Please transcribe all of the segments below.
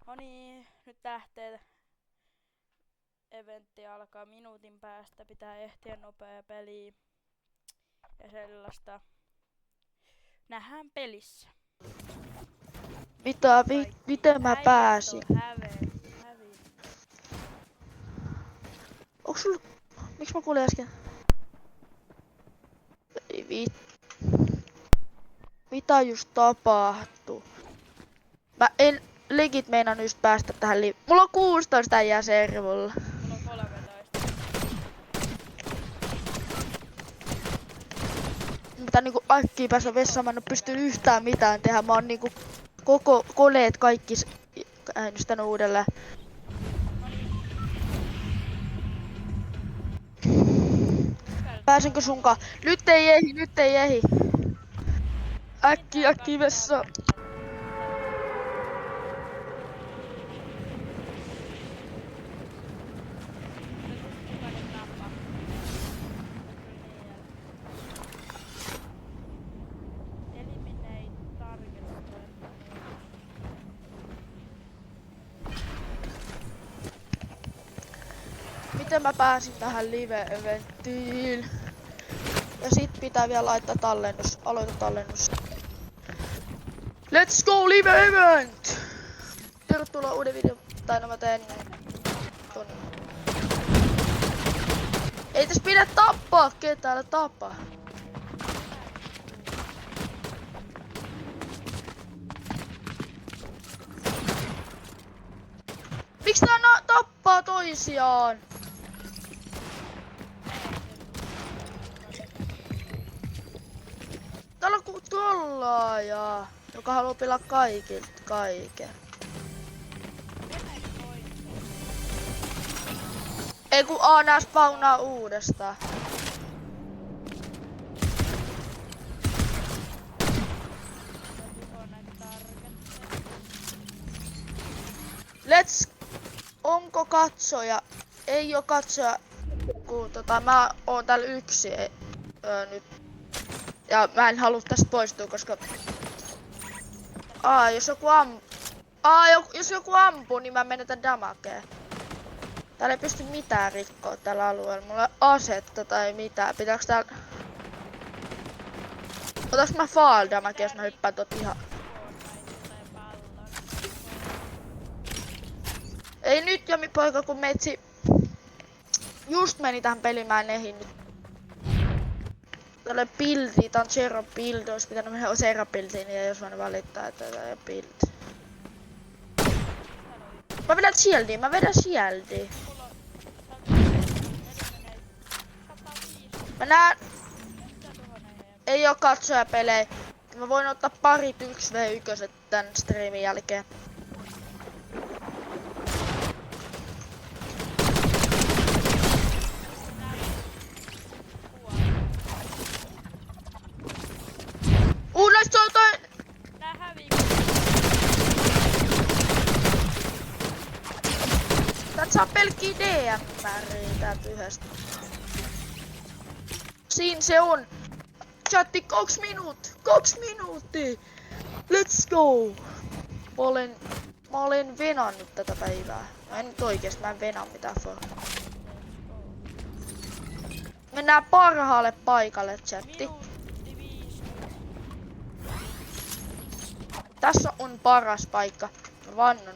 No niin, nyt lähtee. Eventti alkaa minuutin päästä. Pitää ehtiä nopea peliin. Ja sellaista. Nähdään pelissä. Miten mä pääsin? Hävin. Onks sulla... Miks mä kuulin äsken? Ei Mitä just tapahtuu? Mä en legit meinannut just päästä tähän Mulla on 16 äijää servulla. Mulla on 13. Mitä niinku äkkiä päästä vessaan, mä en oo pystynyt yhtään mitään tehdä. Mä oon niinku koko koneet kaikki äänestänyt uudelleen. Pääsenkö sunkaan? Nyt ei ehdi. Äkkiä vessaan. Miten mä pääsin tähän live-eventtiin? Ja sit pitää vielä laittaa tallennus. Aloita tallennus. Let's go live event! Tervetuloa uuden videon. Tai no mä teen ton. Ei täs pidä tappaa ketään, tapa. Miksi tää tappaa toisiaan? Täällä on trollaaja, joka haluaa pilaa kaikilta kaiken. Ei kun nää spawnaa uudestaan. Onko katsoja? Ei oo katsoja, kun mä oon täällä yksi nyt. Ja mä en halua tästä poistua, koska... jos joku ampuu, niin mä menetän damagea. Täällä ei pysty mitään rikkoa tällä alueella. Mulla ei asetta tai mitään. Pitääks täällä... Otaks mä fall damagea, jos mä hyppään tot ihan... Ei nyt Jami poika, kun meitsi... Just meni tähän peliin, mä en ehdi nyt. Täällä on buildi, tää on zero build, ois pitänyt mennä zero buildiin, niin ei jos voinut valittaa, että tää on build. Mä vedän shieldiin. Mä näen... Ei oo katsojapelejä. Mä voin ottaa parit 1v1 tän streamin jälkeen. Täältä saa pelkkii DM:riä täältä yhdestä. Siin se on. Chatti 2 minuuttia. Let's go. Mä olen venannut tätä päivää. Mä en nyt oikeesti, mä en venaa mitään formaa. Mennään parhaalle paikalle, chatti. Tässä on paras paikka. Mä vannon.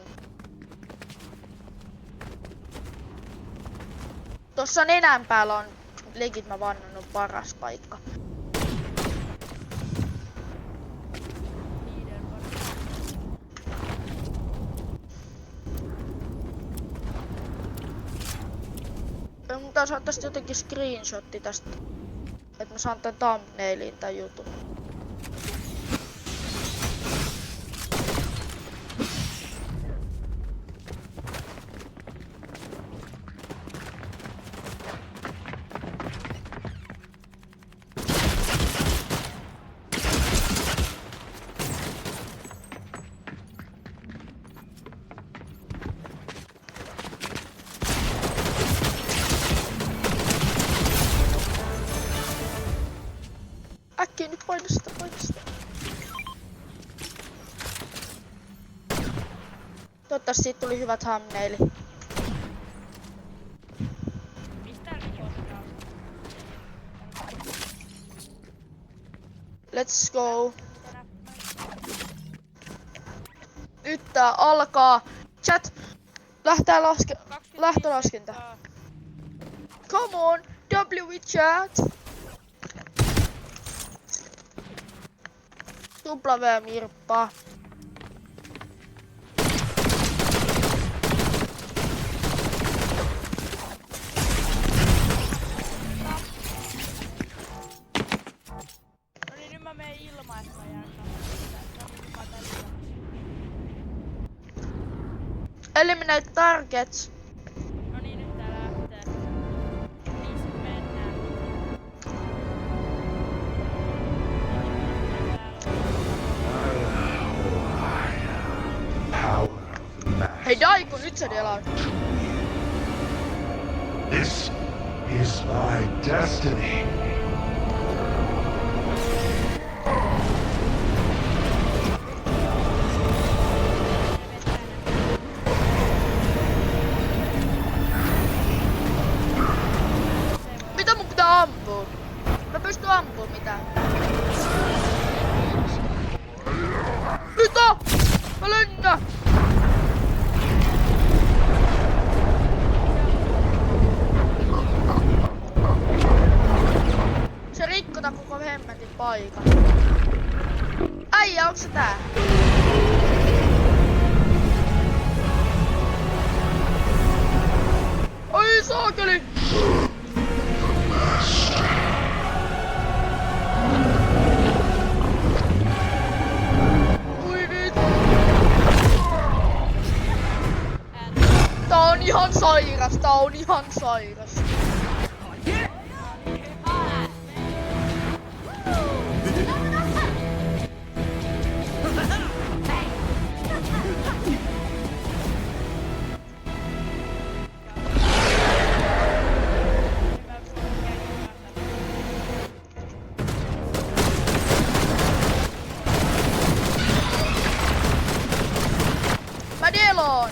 Tossa nenän päällä on legit mä vannannut paras paikka. Mun taas ottaa jotenkin screenshotti tästä, että mä saan tän thumbnailin tai jutun. Äkkiä nyt paina Toivottavasti siitä tuli hyvä thumbnaili. Mistä rikotaan? Let's go. Nyt tää alkaa. Chat. Lähtää lähtölaskinta. Come on. W chat. W Mirppa. No niin, nyt mä menen ilman, että mä jään katsomaan. Eliminate targets. No niin, nyt tää lähtee. Missä mennään? Power of the mass. Hei Daiku, nyt sä delaat. This is my destiny. Mitä mun pitää ampua? Mä pystyn ampua mitään. Mitä? Mä lennän! Se rikkota koko hemmetin paikan. Äijä, onks se tää? Oi saakeli! Ui vittu! Tää on ihan sairas, tää on ihan sairas. Mä deloon!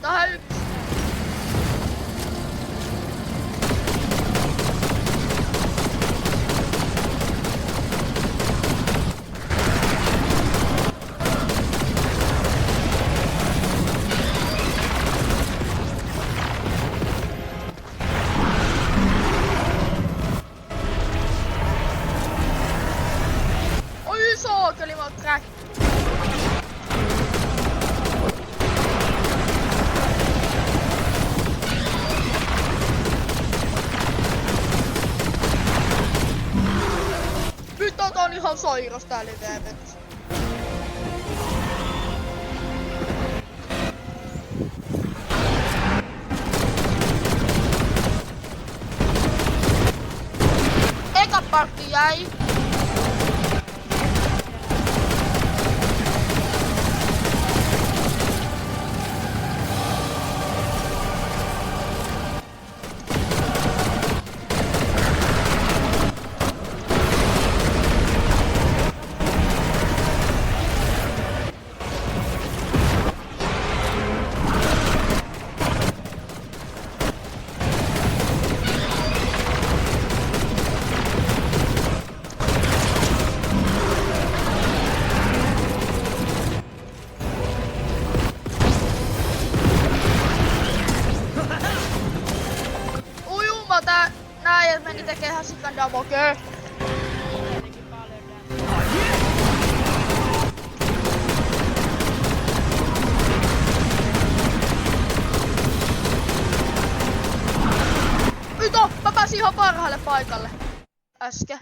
Tähän yksi. Oi saakeli, mä oon crack. Nyt on ihan sairas tää livevet. Eka partti jäi. Ujuma nää äijät meni tekee ihan sikan damokee. Tietenkin paljon damage. Mitä? Mä pääsin ihan parhaalle paikalle. Äsken.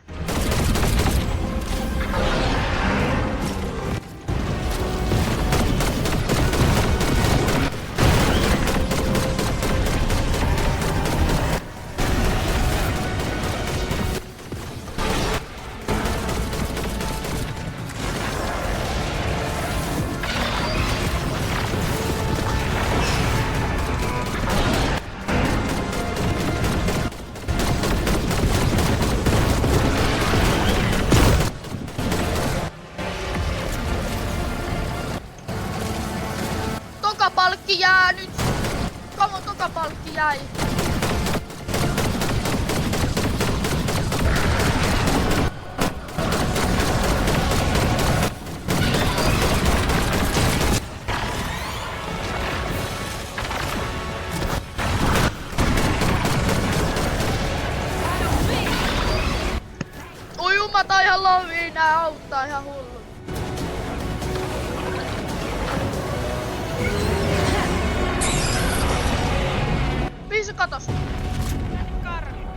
Palkki jää nyt! Kamon toka palkki jäi! Ujumata ihan loviin, nää auttaa ihan hullu. Viisi katos. Karvi.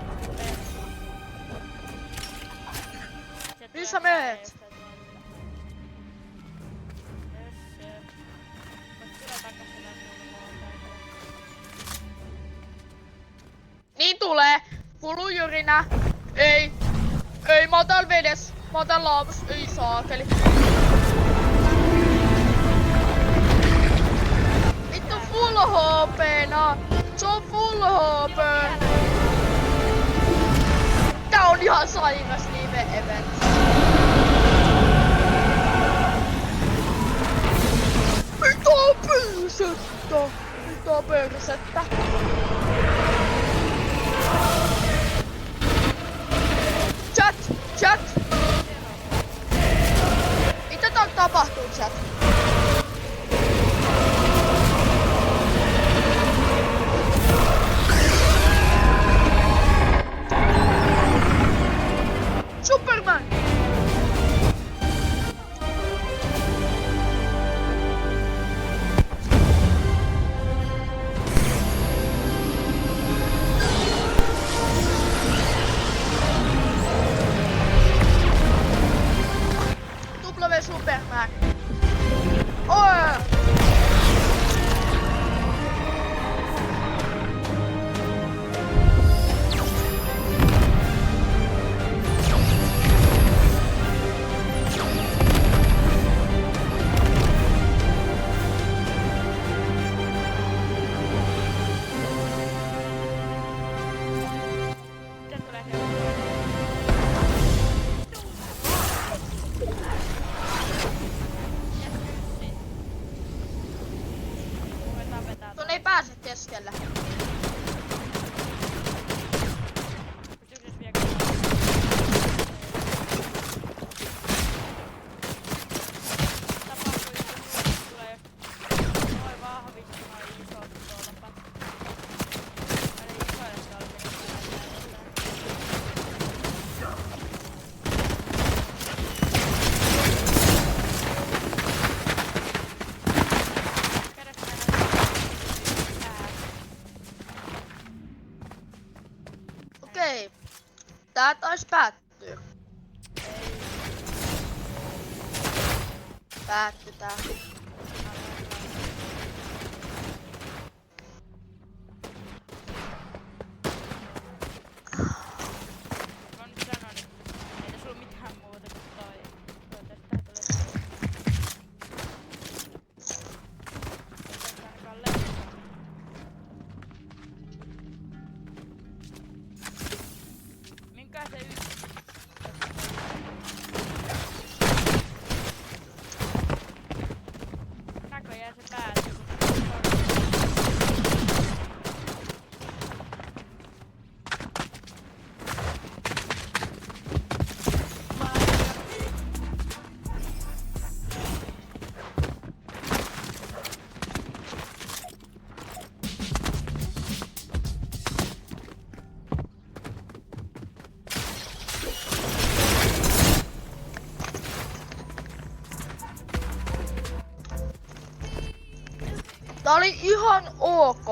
Missä meet? Niin tulee. Kulujyrinä. Ei. Ei, mä oon täällä vedessä. Mä oon täällä laavassa. Ei saakeli. Vittu full HP:na. Se on full HP. Tää on ihan sairas live event. Mitä persettä? Mitä persettä? Chat! Mitä täällä tapahtuu, chat? Superman! Superman. Oh! Tuonne ei pääse keskellä. Okei. Tää taisi päättyä. Päätty tää. Mä nyt sanon, ei tässä oo mitään muuta kuin toi. Minkä se yksi? Näköjään se päätyy. Tää oli ihan ok.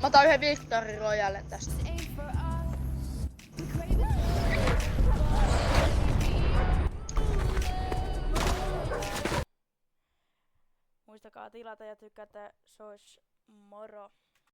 Mä otan yhden Victory Royalen tästä. Muistakaa tilata ja tykätä, se olisi moro.